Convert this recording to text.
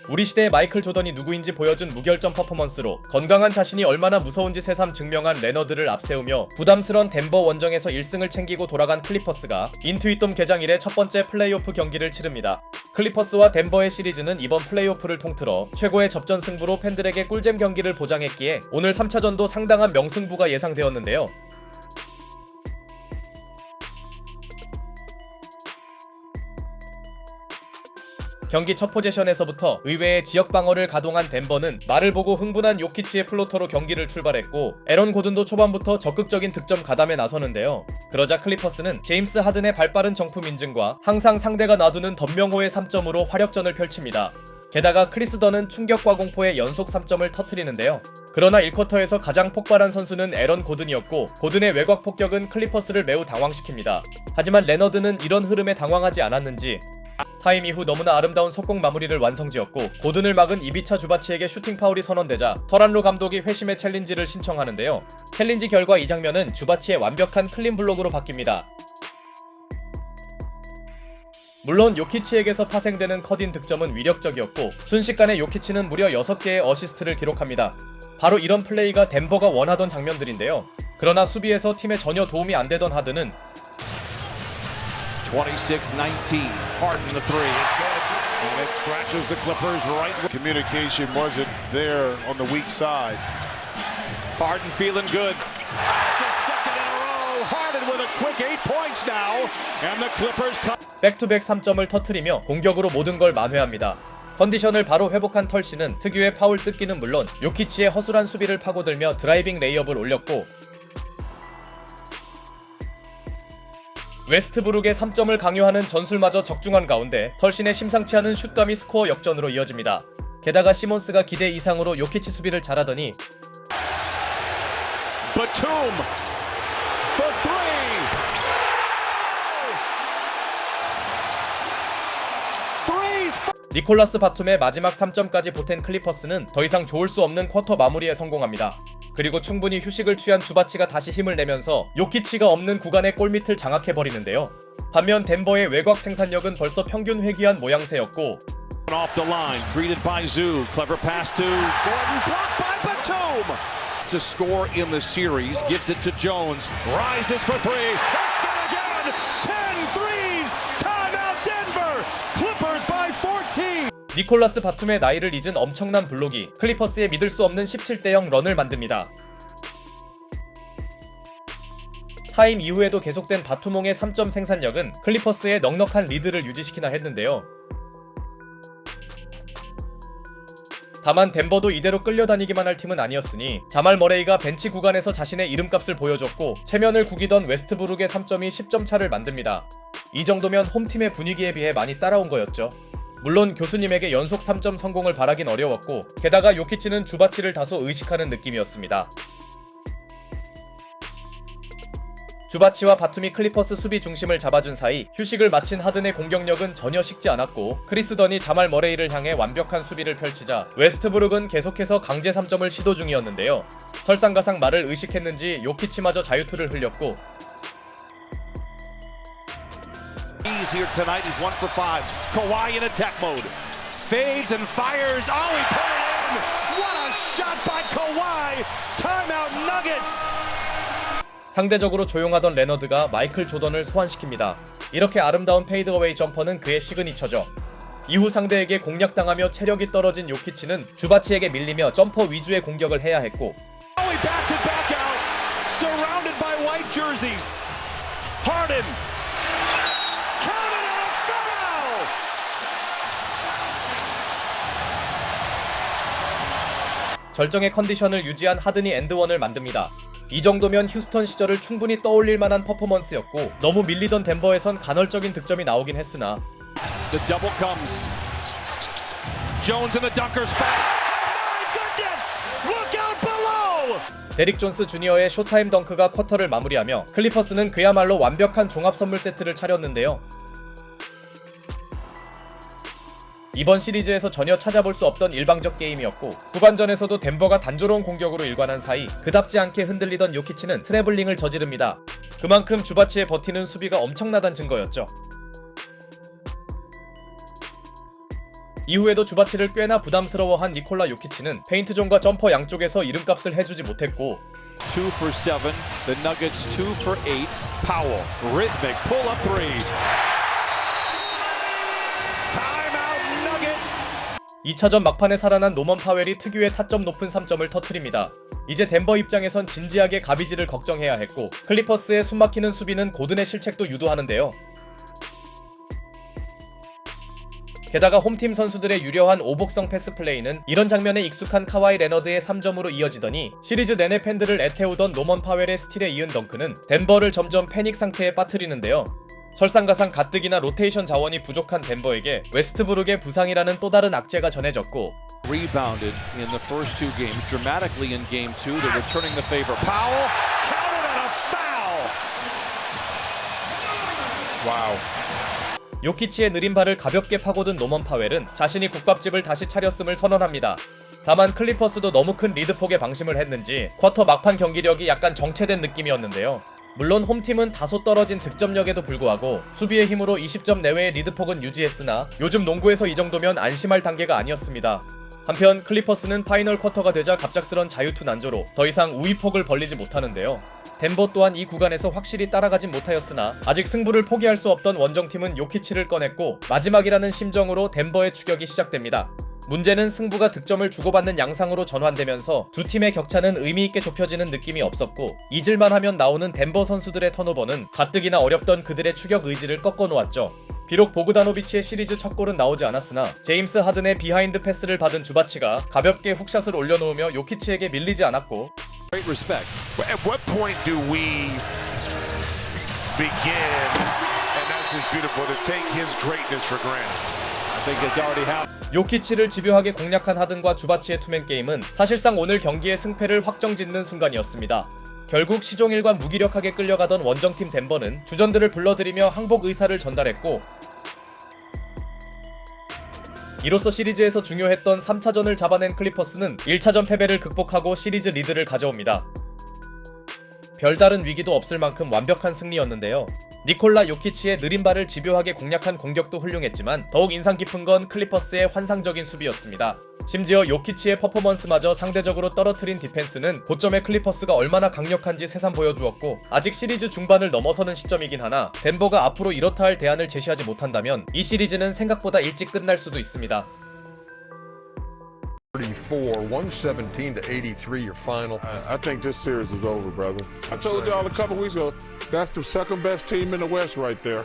우리 시대의 마이클 조던이 누구인지 보여준 무결점 퍼포먼스로 건강한 자신이 얼마나 무서운지 새삼 증명한 레너드를 앞세우며 부담스런 덴버 원정에서 1승을 챙기고 돌아간 클리퍼스가 인투이돔 개장 이래 첫 번째 플레이오프 경기를 치릅니다. 클리퍼스와 덴버의 시리즈는 이번 플레이오프를 통틀어 최고의 접전 승부로 팬들에게 꿀잼 경기를 보장했기에 오늘 3차전도 상당한 명승부가 예상되었는데요. 경기 첫 포제션에서부터 의외의 지역 방어를 가동한 덴버는 말을 보고 흥분한 요키치의 플로터로 경기를 출발했고 에런 고든도 초반부터 적극적인 득점 가담에 나서는데요. 그러자 클리퍼스는 제임스 하든의 발빠른 정품 인증과 항상 상대가 놔두는 덤명호의 3점으로 화력전을 펼칩니다. 게다가 크리스 던은 충격과 공포의 연속 3점을 터뜨리는데요. 그러나 1쿼터에서 가장 폭발한 선수는 에런 고든이었고 고든의 외곽 폭격은 클리퍼스를 매우 당황시킵니다. 하지만 레너드는 이런 흐름에 당황하지 않았는지 타임 이후 너무나 아름다운 속공 마무리를 완성지었고 고든을 막은 이비차 주바치에게 슈팅 파울이 선언되자 터란로 감독이 회심의 챌린지를 신청하는데요. 챌린지 결과 이 장면은 주바치의 완벽한 클린 블록으로 바뀝니다. 물론 요키치에게서 파생되는 컷인 득점은 위력적이었고 순식간에 요키치는 무려 6개의 어시스트를 기록합니다. 바로 이런 플레이가 덴버가 원하던 장면들인데요. 그러나 수비에서 팀에 전혀 도움이 안 되던 하든은 26-19. Harden the three. It's good. And it scratches the Clippers right. Communication wasn't there on the weak side. Harden feeling good. It's a second in a row. Harden with a quick 8 points now. And the Clippers cut. 백투백 3점을 터뜨리며 공격으로 모든 걸 만회합니다. 컨디션을 바로 회복한 털시는 특유의 파울 뜯기는 물론 요키치의 허술한 수비를 파고들며 드라이빙 레이업을 올렸고 웨스트브룩의 3점을 강요하는 전술마저 적중한 가운데 털신의 심상치 않은 슛감이 스코어 역전으로 이어집니다. 게다가 시몬스가 기대 이상으로 요키치 수비를 잘하더니 Batum for three. 니콜라스 바툼의 마지막 3점까지 보탠 클리퍼스는 더 이상 좋을 수 없는 쿼터 마무리에 성공합니다. 그리고 충분히 휴식을 취한 주바치가 다시 힘을 내면서 요키치가 없는 구간의 골밑을 장악해버리는데요. 반면 덴버의 외곽 생산력은 벌써 평균 회귀한 모양새였고 Off the line, greeted by Zoo. Clever pass to Gordon, blocked by Batum. To score in the series, gives it to Jones. Rises for three. That's good again. 10 threes. Timeout Denver. Clippers by 14. 니콜라스 바툼의 나이를 잊은 엄청난 블록이 클리퍼스의 믿을 수 없는 17대0 런을 만듭니다. 타임 이후에도 계속된 바투몽의 3점 생산력은 클리퍼스의 넉넉한 리드를 유지시키나 했는데요. 다만 덴버도 이대로 끌려다니기만 할 팀은 아니었으니 자말 머레이가 벤치 구간에서 자신의 이름값을 보여줬고 체면을 구기던 웨스트브룩의 3점이 10점 차를 만듭니다. 이 정도면 홈팀의 분위기에 비해 많이 따라온 거였죠. 물론 교수님에게 연속 3점 성공을 바라긴 어려웠고 게다가 요키치는 주바치를 다소 의식하는 느낌이었습니다. 주바치와 바툼이 클리퍼스 수비 중심을 잡아준 사이 휴식을 마친 하든의 공격력은 전혀 식지 않았고 크리스 던이 자말 머레이를 향해 완벽한 수비를 펼치자 웨스트브룩은 계속해서 강제 3점을 시도 중이었는데요. 설상가상 말을 의식했는지 요키치마저 자유투를 흘렸고 He's here tonight. He's 1 for 5. Kawhi in attack mode. Fades and fires. Oh, he put it in. What a shot by Kawhi. Timeout Nuggets. 상대적으로 조용하던 레너드가 마이클 조던을 소환시킵니다. 이렇게 아름다운 페이드어웨이 점퍼는 그의 시그니처죠. 이후 상대에게 공략당하며 체력이 떨어진 요키치는 주바치에게 밀리며 점퍼 위주의 공격을 해야 했고 He backed it back out. Surrounded by white jerseys. Harden. Counted and a foul. 절정의 컨디션을 유지한 하든이 엔드원을 만듭니다. 이 정도면 휴스턴 시절을 충분히 떠올릴 만한 퍼포먼스였고 너무 밀리던 덴버에선 간헐적인 득점이 나오긴 했으나 The double comes. Jones in the dunker spot. My goodness! Look out below! 데릭 존스 주니어의 쇼타임 덩크가 쿼터를 마무리하며 클리퍼스는 그야말로 완벽한 종합 선물 세트를 차렸는데요. 이번 시리즈에서 전혀 찾아볼 수 없던 일방적 게임이었고 후반전에서도 덴버가 단조로운 공격으로 일관한 사이 그답지 않게 흔들리던 요키치는 트래블링을 저지릅니다. 그만큼 주바치의 버티는 수비가 엄청나단 증거였죠. 이후에도 주바치를 꽤나 부담스러워한 니콜라 요키치는 페인트존과 점퍼 양쪽에서 이름값을 해주지 못했고 2 for 7. The Nuggets 2 for 8. Powell, rhythmic pull-up three. Timeout Nuggets. 2차전 막판에 살아난 노먼 파웰이 특유의 타점 높은 3점을 터뜨립니다. 이제 덴버 입장에선 진지하게 가비지를 걱정해야 했고 클리퍼스의 숨막히는 수비는 고든의 실책도 유도하는데요. 게다가 홈팀 선수들의 유려한 오복성 패스 플레이는 이런 장면에 익숙한 카와이 레너드의 3점으로 이어지더니 시리즈 내내 팬들을 애태우던 노먼 파웰의 스틸에 이은 덩크는 덴버를 점점 패닉 상태에 빠뜨리는데요. 설상가상 가뜩이나 로테이션 자원이 부족한 덴버에게 웨스트브룩의 부상이라는 또 다른 악재가 전해졌고 Rebounded in the first 2 games, dramatically in game 2. They're returning the favor. Powell counted on a foul. Wow. 요키치의 느린 발을 가볍게 파고든 노먼 파웰은 자신이 국밥집을 다시 차렸음을 선언합니다. 다만 클리퍼스도 너무 큰 리드폭에 방심을 했는지 쿼터 막판 경기력이 약간 정체된 느낌이었는데요. 물론 홈팀은 다소 떨어진 득점력에도 불구하고 수비의 힘으로 20점 내외의 리드폭은 유지했으나 요즘 농구에서 이 정도면 안심할 단계가 아니었습니다. 한편 클리퍼스는 파이널 쿼터가 되자 갑작스런 자유투 난조로 더 이상 우위폭을 벌리지 못하는데요. 덴버 또한 이 구간에서 확실히 따라가진 못하였으나 아직 승부를 포기할 수 없던 원정팀은 요키치를 꺼냈고 마지막이라는 심정으로 덴버의 추격이 시작됩니다. 문제는 승부가 득점을 주고받는 양상으로 전환되면서 두 팀의 격차는 의미있게 좁혀지는 느낌이 없었고 잊을만 하면 나오는 덴버 선수들의 턴오버는 가뜩이나 어렵던 그들의 추격 의지를 꺾어놓았죠. 비록 보그다노비치의 시리즈 첫 골은 나오지 않았으나 제임스 하든의 비하인드 패스를 받은 주바치가 가볍게 훅샷을 올려놓으며 요키치에게 밀리지 않았고 Great respect. At what point do we begin, and that's just beautiful, to take his greatness for granted? I think it's already happened. 요키치를 집요하게 공략한 하든과 주바치의 투맨 게임은 사실상 오늘 경기의 승패를 확정짓는 순간이었습니다. 결국 시종일관 무기력하게 끌려가던 원정팀 덴버는 주전들을 불러들이며 항복 의사를 전달했고 이로써 시리즈에서 중요했던 3차전을 잡아낸 클리퍼스는 1차전 패배를 극복하고 시리즈 리드를 가져옵니다. 별다른 위기도 없을 만큼 완벽한 승리였는데요. 니콜라 요키치의 느린 발을 집요하게 공략한 공격도 훌륭했지만 더욱 인상 깊은 건 클리퍼스의 환상적인 수비였습니다. 심지어 요키치의 퍼포먼스마저 상대적으로 떨어뜨린 디펜스는 고점의 클리퍼스가 얼마나 강력한지 새삼 보여주었고 아직 시리즈 중반을 넘어서는 시점이긴 하나 덴버가 앞으로 이렇다 할 대안을 제시하지 못한다면 이 시리즈는 생각보다 일찍 끝날 수도 있습니다. 34, 117 to 83, your final. I think this series is over, brother. I told y'all a couple weeks ago, that's the second best team in the West right there.